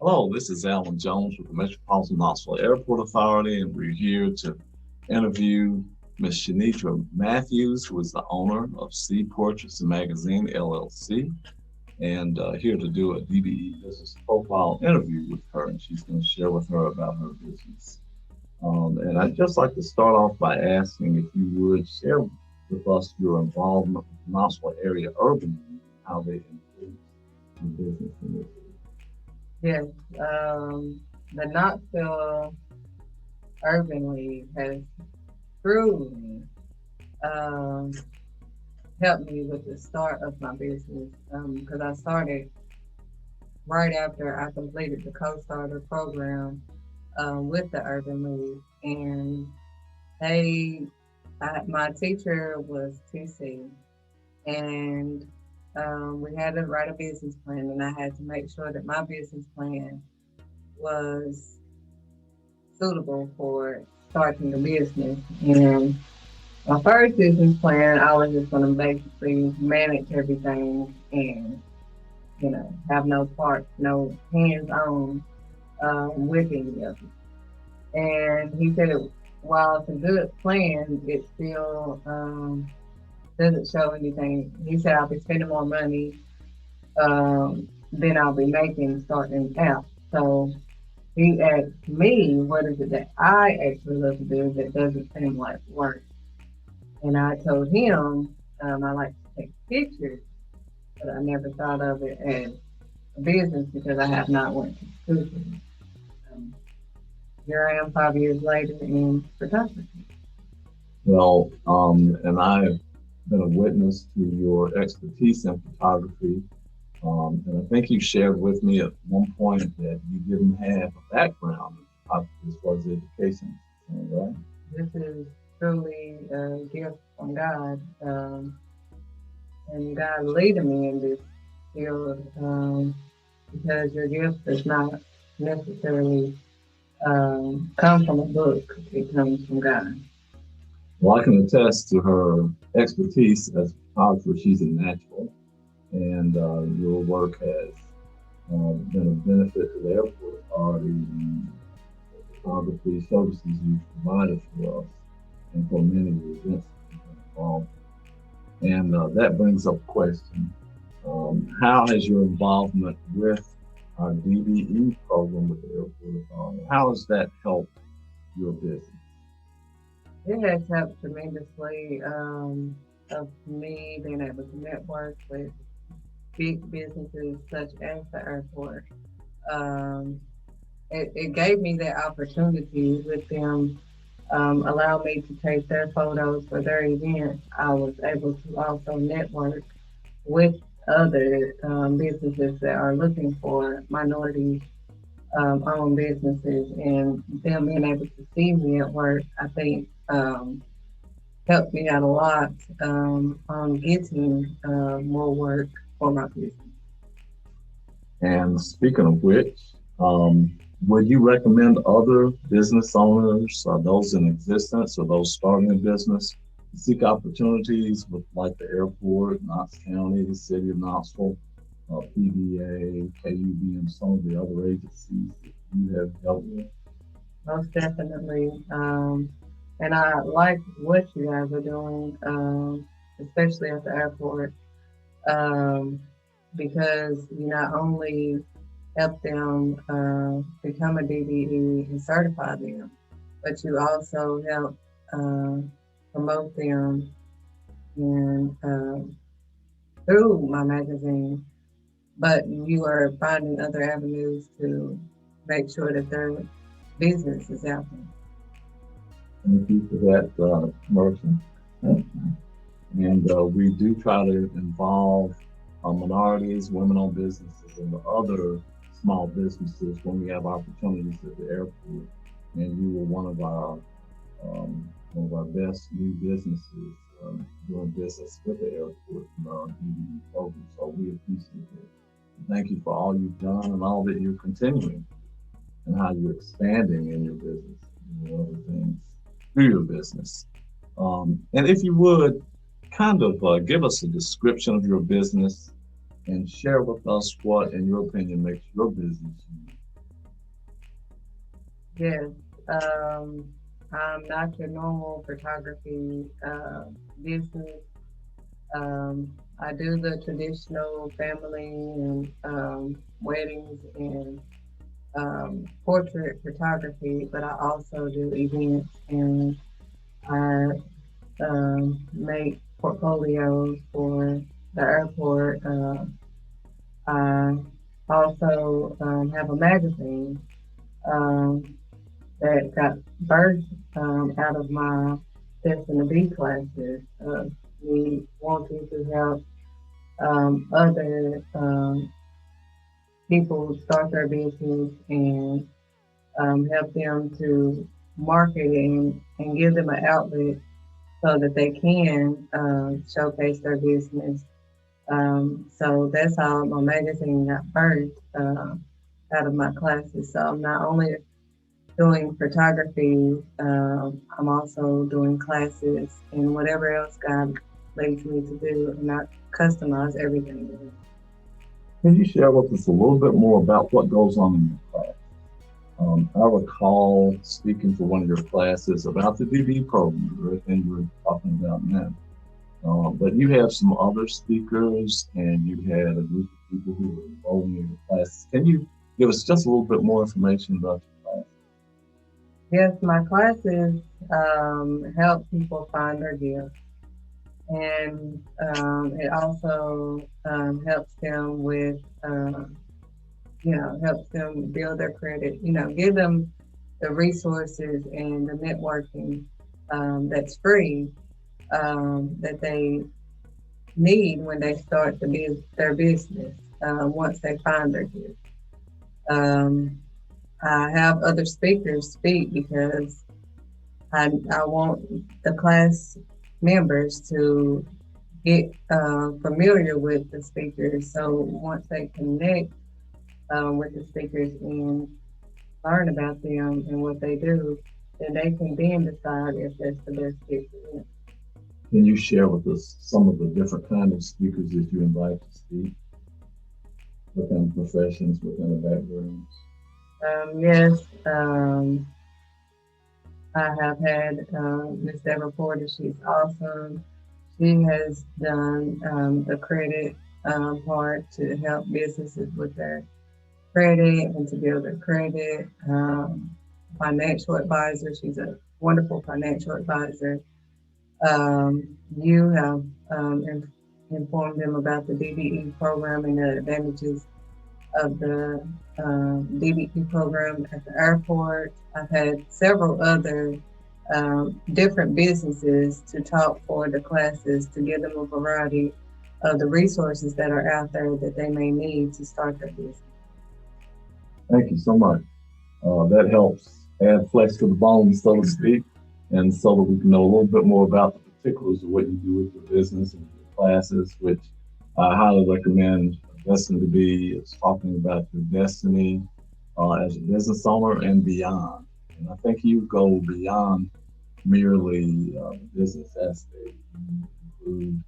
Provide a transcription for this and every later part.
Hello, this is Alan Jones with the Metropolitan Knoxville Airport Authority, and we're here to interview Ms. Shanitra Matthews, who is the owner of Sea Portraits and Magazine, LLC, and here to do a DBE business profile interview with her, and she's going to share with her about her business. And I'd just like to start off by asking if you would share with us your involvement with the Knoxville area urban League, how they influence your business in this. Yes, the Knoxville Urban League has truly um, helped me with the start of my business because I started right after I completed the co-starter program with the Urban League, and they, my teacher was TC, and we had to write a business plan, and I had to make sure that my business plan was suitable for starting a business. And my first business plan, I was just going to basically manage everything and, have no part, no hands on with any of it. And he said, while it's a good plan, it still doesn't show anything. He said, I'll be spending more money than I'll be making starting out. So he asked me, what is it that I actually love to do that doesn't seem like work? And I told him I like to take pictures, but I never thought of it as a business because I have not went to school for it. Um, Here I am 5 years later in photography. And I've been a witness to your expertise in photography. And I think you shared with me at one point that you didn't have a background in photography as far as education, right? This is truly a gift from God, and God leading me in this field because your gift does not necessarily come from a book; it comes from God. Well, I can attest to her expertise as a photographer. She's a natural, and your work has been a benefit to the airport authority and the photography services you've provided for us and for many of the events that you've been involved in. And that brings up a question. How has your involvement with our DBE program with the airport authority, how has that helped your business? It has helped tremendously of me being able to network with big businesses such as the airport. Um, it gave me that opportunity with them allow me to take their photos for their events. I was able to also network with other businesses that are looking for minority owned businesses, and them being able to see me at work, I think helped me out a lot on getting more work for my business. And speaking of which, would you recommend other business owners, those in existence or those starting a business, to seek opportunities with like the airport, Knox County, the city of Knoxville, PBA, KUB, and some of the other agencies that you have dealt with? Most definitely. And I like what you guys are doing, especially at the airport, um, because you not only help them become a DBE and certify them, but you also help uh, promote them and through my magazine. But you are finding other avenues to make sure that their business is out there. Thank you for that commercial. And we do try to involve minorities, women-owned businesses, and the other small businesses when we have opportunities at the airport. And you were one of our best new businesses doing business with the airport in our DVD program. So we appreciate it. Thank you for all you've done and all that you're continuing and how you're expanding in your business and other things through your business. And if you would kind of give us a description of your business and share with us what, in your opinion, makes your business unique. Yes. Um, I'm not your normal photography business. I do the traditional family and weddings and portrait photography, but I also do events and I make portfolios for the airport. I also have a magazine um, that got birthed out of my Testing the B classes. Me wanting to help other people start their business and help them to market and give them an outlet so that they can showcase their business. So that's how my magazine got birthed out of my classes. So I'm not only doing photography, I'm also doing classes and whatever else God leads me to do, and I customize everything. Can you share with us a little bit more about what goes on in your class? I recall speaking to one of your classes about the DB program, the very thing we're talking about now. But you have some other speakers and you had a group of people who were enrolled in your classes. Can you give us just a little bit more information about your class? Yes, my classes help people find their gifts, and it also helps them with, helps them build their credit. Give them the resources and the networking that's free that they need when they start their business once they find their gift. Um, I have other speakers speak because I want the class members to get familiar with the speakers. So once they connect with the speakers and learn about them and what they do, then they can then decide if that's the best fit for them. Can you share with us some of the different kind of speakers that you invite to speak within professions, within the backgrounds? Yes, I have had Miss Deborah Porter. She's awesome. She has done the credit part to help businesses with their credit and to build their credit. Financial advisor. She's a wonderful financial advisor. You have informed them about the DBE program and the advantages of the DBE program at the airport. I've had several other different businesses to talk for the classes to give them a variety of the resources that are out there that they may need to start their business. Thank you so much. That helps add flesh to the bone, so to speak, and so that we can know a little bit more about the particulars of what you do with your business and your classes, which I highly recommend. Destiny to Be is talking about your destiny as a business owner and beyond. And I think you go beyond merely the business aspect. You include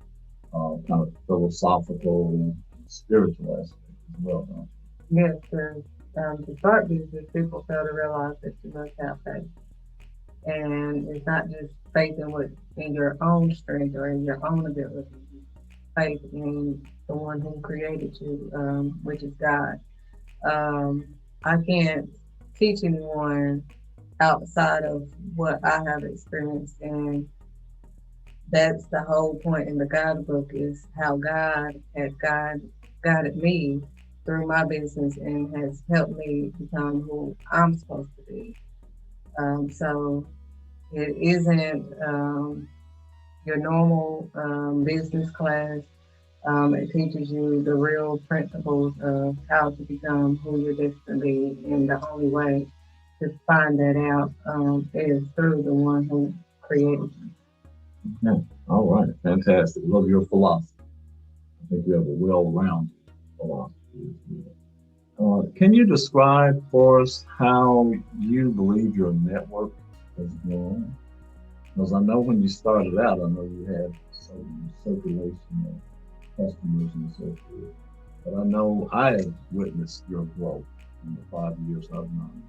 kind of philosophical and spiritual aspect as well. Don't Yes, to start business, people fail to realize that you must have faith. And it's not just faith in your own strength or in your own ability. Faith in the one who created you, which is God. Um, I can't teach anyone outside of what I have experienced, and that's the whole point in the guidebook is how God has guided me through my business and has helped me become who I'm supposed to be. So it isn't your normal business class. It teaches you the real principles of how to become who you're destined to be, and the only way to find that out is through the one who created you. you? Okay. All right. Fantastic. Love your philosophy. I think you have a well-rounded philosophy as well. Can you describe for us how you believe your network has grown? Because I know when you started out, I know you had certain circulation of customers and so forth. But I know I have witnessed your growth in the 5 years I've known you.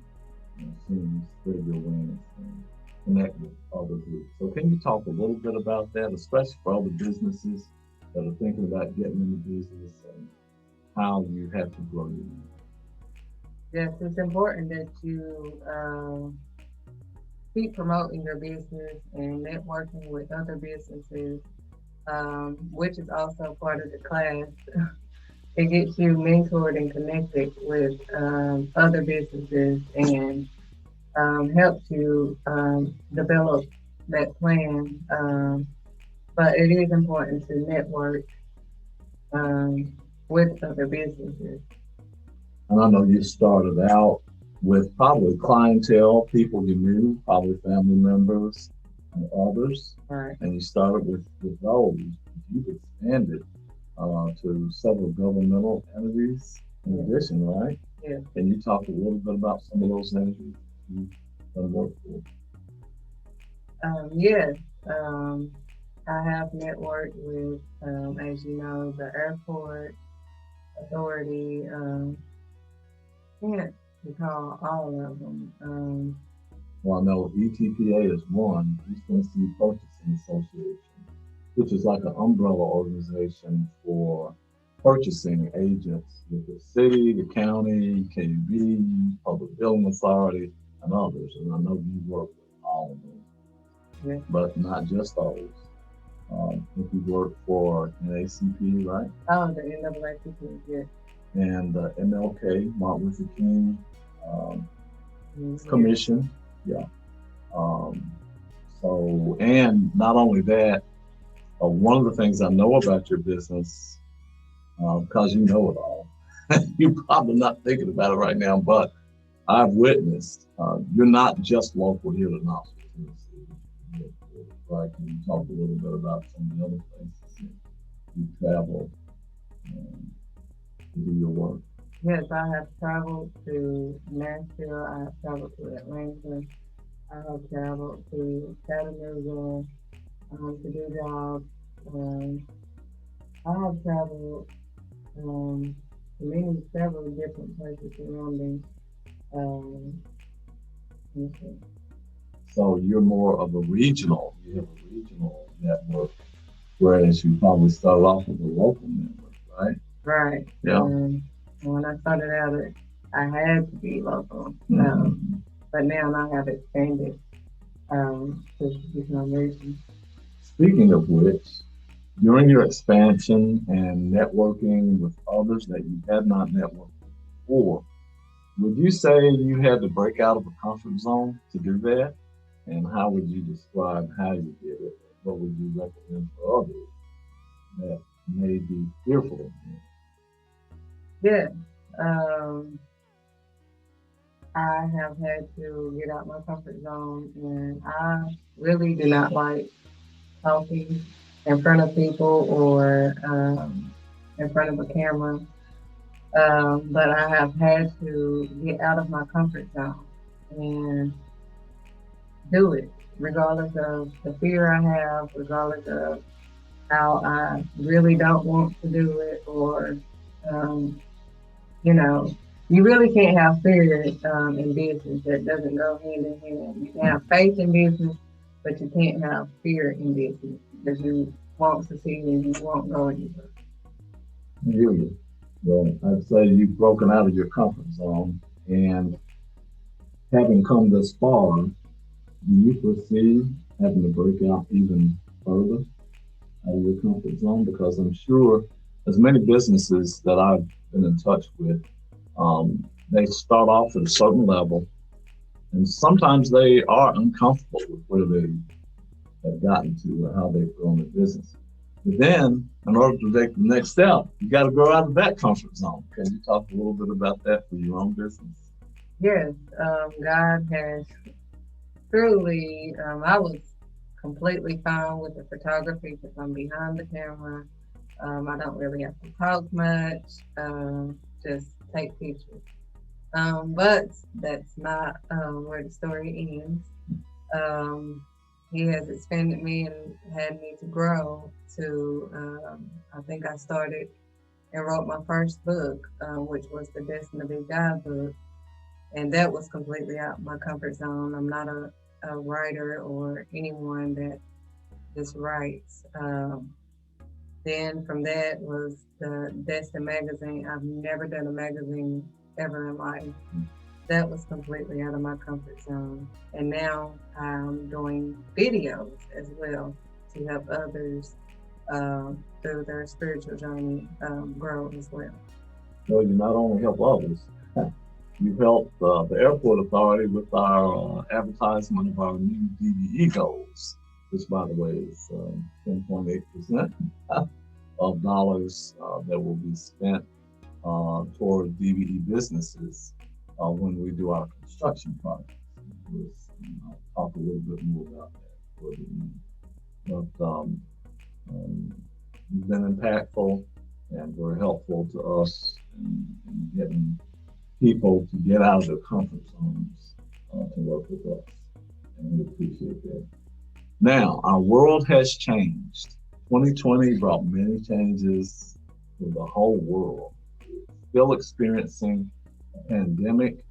soon spread your wings and connect with other groups. So can you talk a little bit about that, especially for other businesses that are thinking about getting into business and how you have to grow your business? Yes, it's important that you keep promoting your business and networking with other businesses, which is also part of the class. It gets you mentored and connected with other businesses and helps you develop that plan. But it is important to network um, with other businesses. And I know you started out with probably clientele, people you knew, probably family members and others, Right. and you started with those. You've expanded to several governmental entities in addition, right? Yeah. Can you talk a little bit about some of those entities you've done work for? Yes. I have networked with, as you know, the airport authority. Can't recall all of them. Well, I know ETPA is one, Eastern Sea Purchasing Association, which is like an umbrella organization for purchasing agents with the city, the county, KUB, Public Building Authority, and others. And I know you work with all of them, yeah. but not just those. If you work for an ACP, right? Oh, the NAACP, yeah. And MLK, Martin Luther King Commission, yeah. Um, so, and not only that, one of the things I know about your business, because you know it all, you're probably not thinking about it right now, but I've witnessed you're not just local here to Knoxville, Tennessee. Right? Can you talk a little bit about some of the other places that you travel to do your work? Yes, I have traveled to Nashville. I have traveled to Atlanta. I have traveled to Chattanooga to do jobs. I have traveled to several different places surrounding. Um, So you're more of a regional. You have a regional network, whereas you probably started off with a local network, right? Right. Yeah. When I started out, I had to be local. But now I have expanded to become regional. Speaking of which, during your expansion and networking with others that you had not networked before, would you say you had to break out of a comfort zone to do that? And how would you describe how you did it? What would you recommend for others that may be fearful of it? Yeah. I have had to get out my comfort zone, and I really do not like talking in front of people or in front of a camera. But I have had to get out of my comfort zone and do it, regardless of the fear I have, regardless of how I really don't want to do it, or um, you know, you really can't have fear in business. That doesn't go hand in hand. You can have faith in business, but you can't have fear in business because you won't succeed and you won't go anywhere. I hear you. Well, I'd say you've broken out of your comfort zone, and having come this far, do you foresee having to break out even further out of your comfort zone? Because I'm sure as many businesses that I've been in touch with, they start off at a certain level, and sometimes they are uncomfortable with where they have gotten to or how they've grown their business. But then, in order to take the next step, you got to grow out of that comfort zone. Can you talk a little bit about that for your own business? Yes, God has truly, I was completely fine with the photography because I'm behind the camera. I don't really have to talk much, just take pictures. But that's not where the story ends. He has expanded me and had me to grow to, I think I started and wrote my first book, which was the Destined to Be God book. and that was completely out my comfort zone. I'm not a writer or anyone that just writes. Then from that was the Destin magazine. I've never done a magazine ever in life. That was completely out of my comfort zone. And now I'm doing videos as well to help others through their spiritual journey grow as well. So you not only help others, you help the airport authority with our advertisement of our new DBE goals, which, by the way, is 10.8% of dollars that will be spent toward DBE businesses when we do our construction projects. I'll talk a little bit more about that. But you've been impactful and very helpful to us in getting people to get out of their comfort zones to work with us. And we appreciate that. Now, our world has changed. 2020 brought many changes to the whole world. We're still experiencing a pandemic,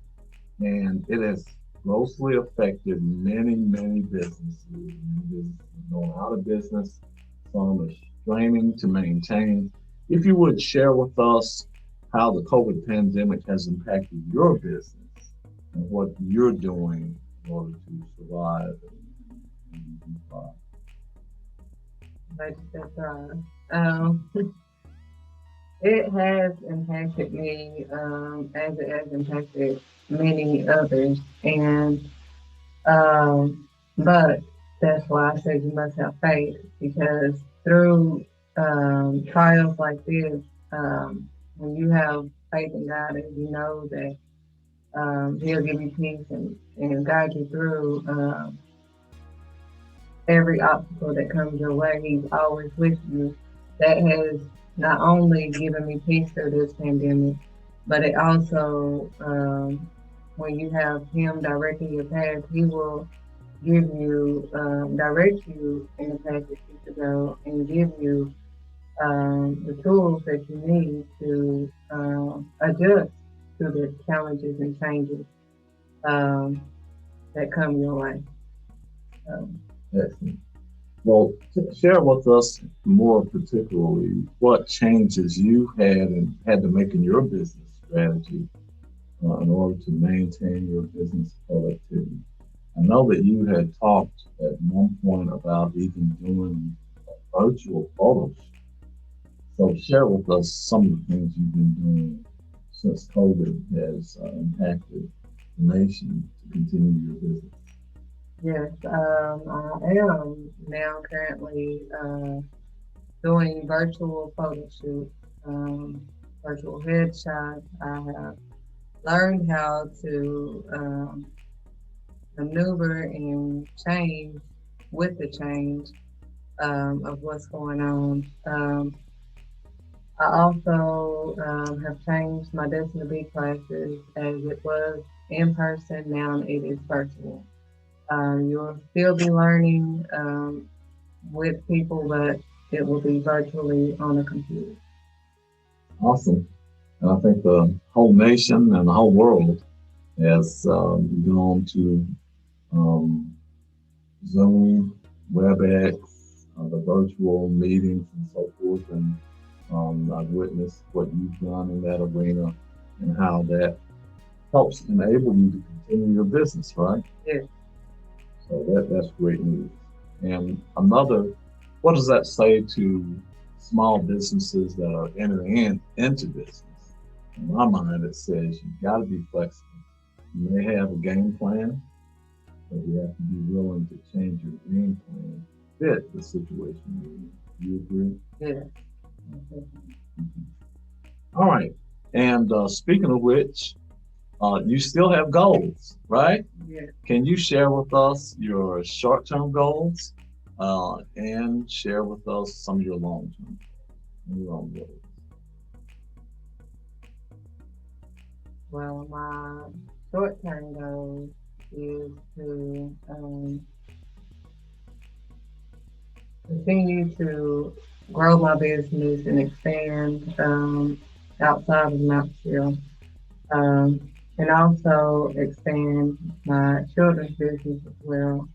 and it has grossly affected many, many businesses. Many businesses are going out of business. Some are straining to maintain. If you would share with us how the COVID pandemic has impacted your business and what you're doing in order to survive and thrive. It has impacted me as it has impacted many others, and but that's why I said you must have faith, because through trials like this, when you have faith in God and you know that He'll give you peace and guide you through every obstacle that comes your way, He's always with you. That has not only given me peace through this pandemic, but it also, when you have Him directing your path, He will give you, direct you in the path that you should go and give you the tools that you need to adjust to the challenges and changes that come your way. Excellent. Well, share with us more particularly what changes you had to make in your business strategy in order to maintain your business productivity. I know that you had talked at one point about even doing a virtual photo shoot. So share with us some of the things you've been doing since COVID has impacted the nation to continue your business. Yes, I am now currently doing virtual photo shoots, virtual headshots. I have learned how to maneuver and change with the change of what's going on. I also have changed my Destin to Be classes, as it was in person, now it is virtual. You'll still be learning with people, but it will be virtually on a computer. Awesome. And I think the whole nation and the whole world has gone to Zoom, WebEx, the virtual meetings and so forth. And I've witnessed what you've done in that arena and how that helps enable you to continue your business, right? Yes. So that's great news. And what does that say to small businesses that are entering into business? In my mind, it says you've got to be flexible. You may have a game plan, but you have to be willing to change your game plan to fit the situation you're in. Do you agree? Yes. All right. And speaking of which, you still have goals, right? Yes. Can you share with us your short-term goals and share with us some of your long-term goals? Well, my short-term goal is to continue to grow my business and expand outside of Knoxville. and also expand my children's business as well.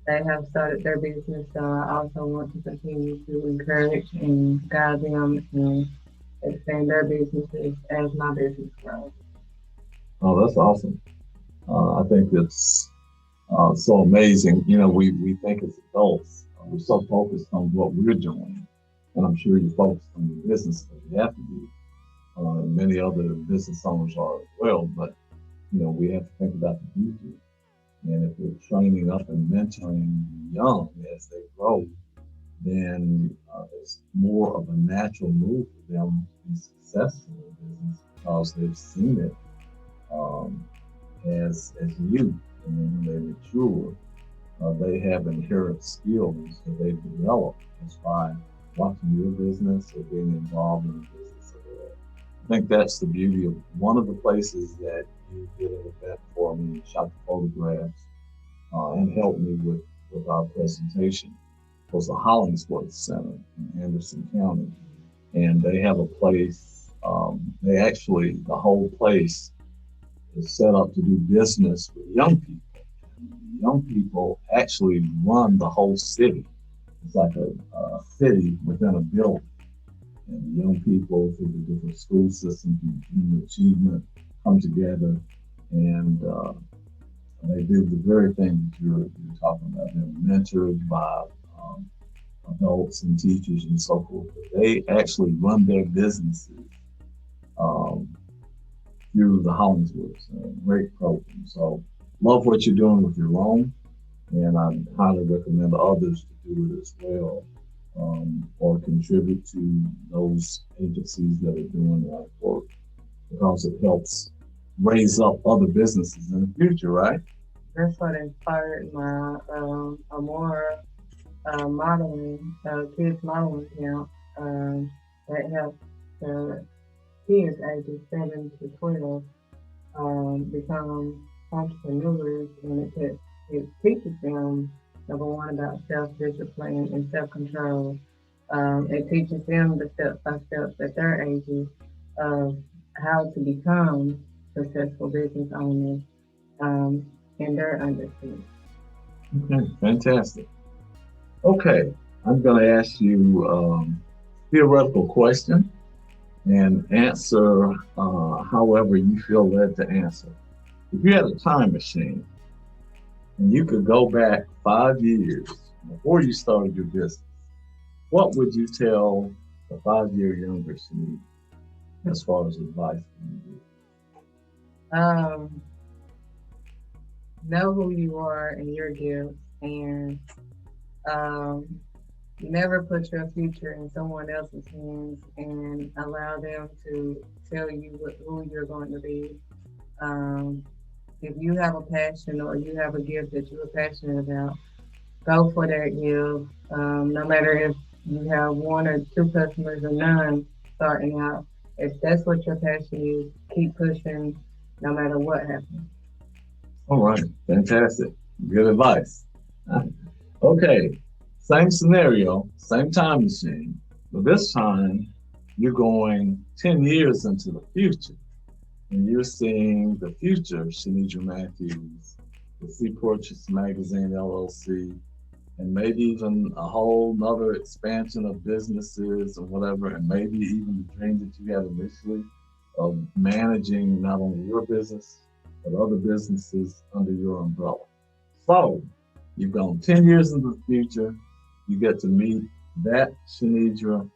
They have started their business, so I also want to continue to encourage and guide them and expand their businesses as my business grows. Oh, that's awesome. I think it's so amazing. We think as adults, we're so focused on what we're doing, and I'm sure you're focused on your business because you have to be. Many other business owners are as well, but we have to think about the future. And if we're training up and mentoring young as they grow, then it's more of a natural move for them to be successful in business because they've seen it um, as youth, and then when they mature, they have inherent skills that they've developed just by watching your business or being involved in the business of theirs. I think that's the beauty of one of the places that you did an event for me, shot the photographs, and helped me with our presentation was the Hollingsworth Center in Anderson County. And they have a place, they actually, the whole place is set up to do business with young people. And young people actually run the whole city. It's like a city within a building. And the young people through the different school systems and human achievement come together and they do the very thing that you're talking about. They're mentored by um, adults and teachers and so forth. They actually run their businesses um, through the Hollingsworth. Great program. So love what you're doing with your loan, and I highly recommend others to do it as well, or contribute to those agencies that are doing that work because it helps raise up other businesses in the future, right? That's what inspired my Amora kids modeling camp that helps the kids ages 7 to 12 become entrepreneurs, and it teaches them number one about self discipline and self control. It teaches them the step by steps at their ages of how to become successful business owners um, in their understanding. Okay, fantastic. Okay, I'm going to ask you theoretical question and answer however you feel led to answer. If you had a time machine and you could go back 5 years before you started your business, what would you tell the 5 year younger Shanique as far as advice from Um, know who you are and your gifts, and um, never put your future in someone else's hands and allow them to tell you who you're going to be. Um, if you have a passion or you have a gift that you are passionate about, go for that gift. No matter if you have one or two customers or none starting out, if that's what your passion is, keep pushing no matter what happens. All right, fantastic. Good advice. Okay, same scenario, same time machine, but this time you're going 10 years into the future and you're seeing the future of Shanidra Matthews, the Sea Portraits Magazine LLC, and maybe even a whole nother expansion of businesses or whatever, and maybe even the dream that you had initially of managing not only your business, but other businesses under your umbrella. So you've gone 10 years into the future, you get to meet that Shanidra.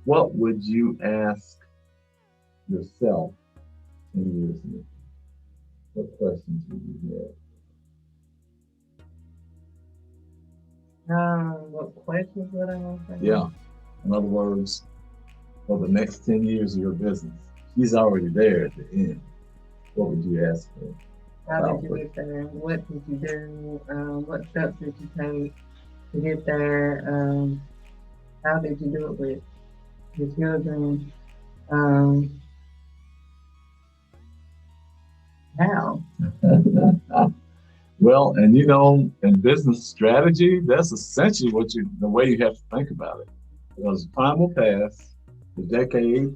What would you ask yourself 10 years in the future? What questions would you What questions would I ask? have? Yeah. In other words, for the next 10 years of your business, she's already there at the end. What would you ask her? How did you get there? What did you do? What steps did you take to get there? How did you do it with your children? Um, how? Well, and in business strategy, that's essentially the way you have to think about it. Because time will pass, the decade,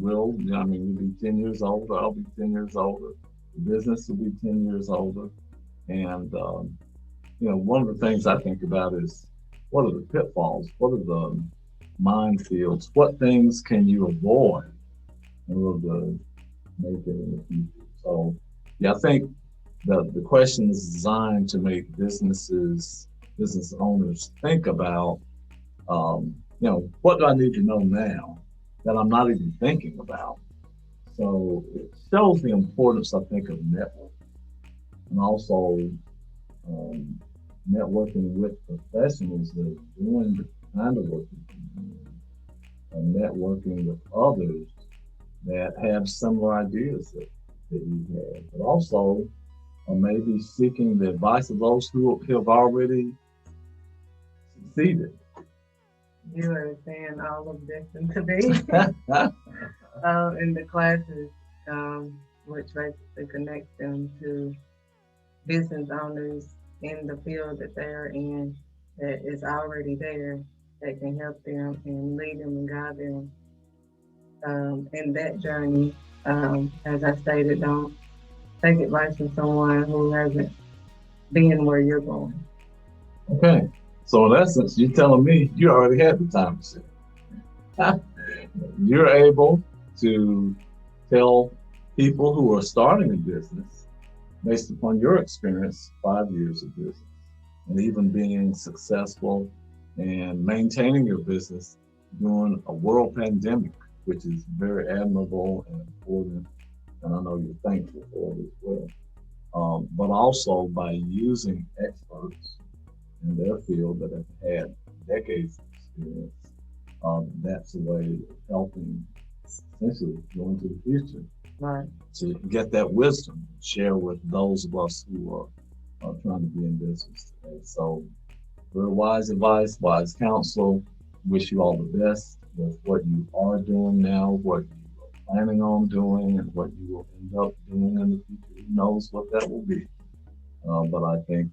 I mean, you'll be 10 years older, I'll be 10 years older, the business will be 10 years older. And, one of the things I think about is what are the pitfalls? What are the minefields? What things can you avoid in order to make it in the future? So, yeah, I think the question is designed to make business owners think about, what do I need to know now that I'm not even thinking about? So it shows the importance, I think, of networking and also um, networking with professionals that are doing the kind of work that you're doing, and networking with others that have similar ideas that you have, but also maybe seeking the advice of those who have already succeeded. You are saying all of this into me in the classes, which basically connects them to business owners in the field that they're in that is already there that can help them and lead them and guide them in that journey. As I stated, don't take advice from someone who hasn't been where you're going. Okay. So in essence, you're telling me you already had the time machine. You're able to tell people who are starting a business based upon your experience, 5 years of business, and even being successful and maintaining your business during a world pandemic, which is very admirable and important. And I know you're thankful for it as well. But also by using experts in their field that have had decades of experience, that's a way of helping essentially go into the future. Right. To get that wisdom, share with those of us who are trying to be in business today. So, very wise advice, wise counsel. Wish you all the best with what you are doing now, what you are planning on doing, and what you will end up doing in the future. Who knows what that will be? But I think